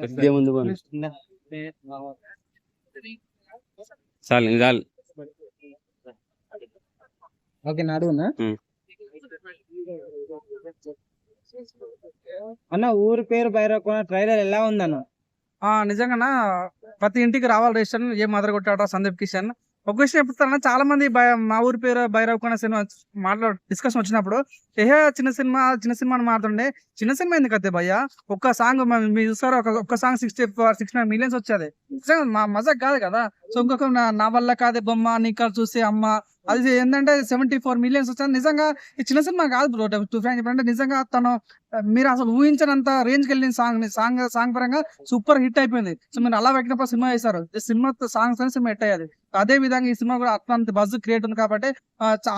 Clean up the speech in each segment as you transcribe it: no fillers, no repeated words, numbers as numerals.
కొద్దిగా ముందు పోను. చాలు ఇంక చాలు. ఓకే అడుగునా ఉమ్. అన్న ఊరి పేరు భైరవకోన ట్రైలర్ ఎలా ఉందన్న? నిజంగానా ప్రతి ఇంటికి రావాలి రేషన్ ఏం మదర్ కొట్టాడో సందీప్ కిషన్. ఒక విషయం చెప్తారా, చాలా మంది మా ఊరి పేరు భైరవకోన సినిమా డిస్కషన్ వచ్చినప్పుడు చిన్న సినిమా అని మాట్లాడుతుండే. చిన్న సినిమా ఎందుకు అయితే భయ్య, ఒక్క సాంగ్ మీరు చూస్తారా, ఒక్క సాంగ్ 69 millions వచ్చేది. నిజంగా మా మజాక్ కాదు కదా. సో ఇంకొక నా వల్ల కాదే బొమ్మ నీకు చూస్తే అమ్మ, అది ఏంటంటే 74 millions వచ్చాయి. నిజంగా ఈ చిన్న సినిమా కాదు బ్రో. టూ ఫ్రాంక్ చెప్పాలంటే నిజంగా తను మీరు అసలు ఊహించినంత రేంజ్కి వెళ్ళిన సాంగ్ పరంగా సూపర్ హిట్ అయిపోయింది. సో మీరు అలా పెట్టినప్పుడు సినిమా చేశారు, సినిమా సాంగ్స్ అని సినిమా హిట్ అయ్యేది. అదే విధంగా ఈ సినిమా కూడా అట్లాంటి బజ్ క్రియేట్ ఉంది కాబట్టి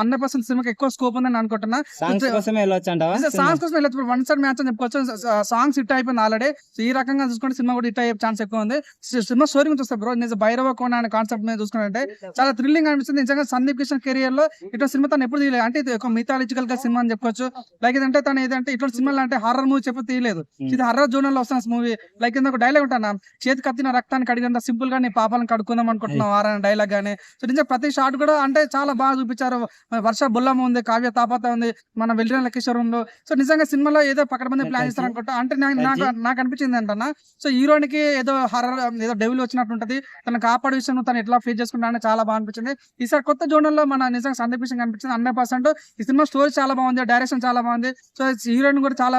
100% సినిమాకి ఎక్కువ స్కోప్ ఉందని అనుకుంటున్నా. సాంగ్స్ కోసం వెళ్ళొచ్చు అంటావా? సాంగ్స్ కోసం వెళ్ళచ్చు, వన్ సైడ్ మ్యాచ్ అని చెప్పుకోవచ్చు. సాంగ్స్ హిట్ అయిపోయింది ఆల్రెడీ. ఈ రకంగా చూసుకుంటే సినిమా కూడా హిట్ అయ్యే ఛాన్స్ ఎక్కువ ఉంది. సినిమా స్టోరీ గురించి వస్తుంది బ్రో. నిజం భైరవకోన అనే కాన్సెప్ట్ మీద చూసుకుంటే చాలా థ్రిల్లింగ్ అనిపిస్తుంది. నిజంగా సందీప్ కిషన్ కెరియర్ లో ఇటువంటి సినిమా తను ఎప్పుడు తీయలేదు. అంటే ఇది ఒక మిథాలజికల్ గా సినిమా అని చెప్పుకోవచ్చు. లైక్ ఇదంటే తను ఏదంటే ఇటువంటి సినిమాలు అంటే హారర్ మూవీ చెప్పి తీయలేదు. ఇది హర్రర్ జోనర్ లో వస్తున్న మూవీ. లైక్ ఒక డైలాగ్ ఉంటాను, చేతి కత్తిన రక్తాన్ని కడిగినంత సింపుల్ గా నీ పాపాలను కడుక్కుందాం అనుకుంటున్నాం వారని డైలాగ్ గానీ. సో నిజంగా ప్రతి షాట్ కూడా అంటే చాలా బాగా చూపించారు. వర్ష బుల్లమ్మ ఉంది, కావ్య తాపత ఉంది, మన వెల్లిన లకేశ్వరం ఉంది. సో నిజంగా సినిమాలో ఏదో పక్కన మంది ప్లాన్ చేస్తారు అనుకుంటా. అంటే నాకు అనిపించింది ఏంటన్నా, సో హీరోనికి ఏదో హర్రర్ ఏదో డెవిల్ వచ్చినట్టు ఉంటది. తన కాపాడే విషయం తను ఎట్లా ఫేస్ చేసుకుంటా అని చాలా బాగా అనిపించింది. ఈసారి కొత్త జోనర్ లో మన నిజంగా సందీప్ కిషన్ కనిపించింది 100%. ఈ సినిమా స్టోరీ చాలా బాగుంది, డైరెక్షన్ చాలా బాగుంది. సో హీరోయిన్ కూడా చాలా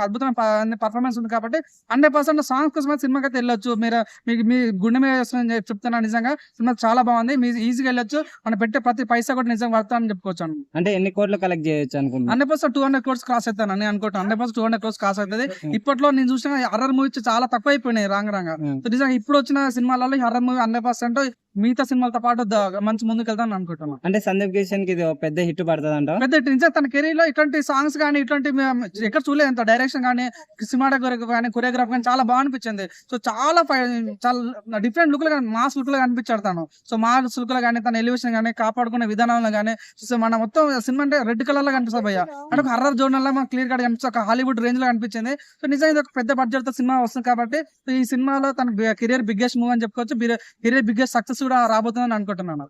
అద్భుతమైన పర్ఫార్మెన్స్ ఉంది కాబట్టి 100% సాంగ్స్ కోసం సినిమాకి అయితే వెళ్ళొచ్చు. మీరు మీ గుండె మీద చెప్తున్నా, నిజంగా సినిమా చాలా బాగుంది. మీరు ఈజీగా వెళ్ళొచ్చు. మనం పెట్టే ప్రతి పైసా కూడా నిజంగా వర్తా అని చెప్పుకోవచ్చు. అంటే ఎన్ని కోట్లు కలెక్ట్ చేయొచ్చు అనుకుంటున్నా? 100% 200 crores క్రాస్ అవుతాను అని అనుకుంటాను. 100% 200 crores క్రాస్ అవుతుంది. ఇప్పట్లో నేను చూసిన హర్రర్ మూవీస్ చాలా తక్కువ అయిపోయినాయి రాంగ. సో నిజంగా ఇప్పుడు వచ్చిన సినిమాలలో హర్రర్ మూవీ 100% మిగతా సినిమాలతో పాటు మంచి ముందుకు వెళ్తాను అనుకుంటున్నాను. అంటే సందీప్ కిషన్ కి ఇది పెద్ద హిట్ పడుతుంది అంట. పెద్ద హిట్ నిజంగా తన కెరీర్ లో ఇట్లాంటి సాంగ్స్ కానీ ఇట్లాంటి ఎక్కడ చూడలేదు. అంత డైరెక్షన్ కానీ సినిమాటోగ్రఫీ కానీ కొరియోగ్రాఫీ కానీ చాలా బాగా అనిపించింది. సో చాలా డిఫరెంట్ లుక్ లో కానీ మాస్ లుక్ లో కనిపించాడు తను. సో మాస్ లుక్ లో కానీ తన ఎలివేషన్ కానీ కాపాడుకునే విధానంలో కానీ సో మన మొత్తం సినిమా అంటే రెడ్ కలర్ లో కనిపిస్తుంది భయ్య. అంటే ఒక హర్రర్ జోనర్ లో మనకు క్లియర్ గా కనిపిస్తుంది, ఒక హాలీవుడ్ రేంజ్ లో కనిపించింది. సో నిజంగా ఇది ఒక పెద్ద బడ్జెట్ తో సినిమా వస్తుంది కాబట్టి ఈ సినిమాలో తన కెరీర్ బిగ్గెస్ట్ మూవ్ అని చెప్పుకోవచ్చు. కెరీర్ బిగ్గెస్ట్ సక్సెస్ కూడా రాబోతుందని అనుకుంటున్నాను.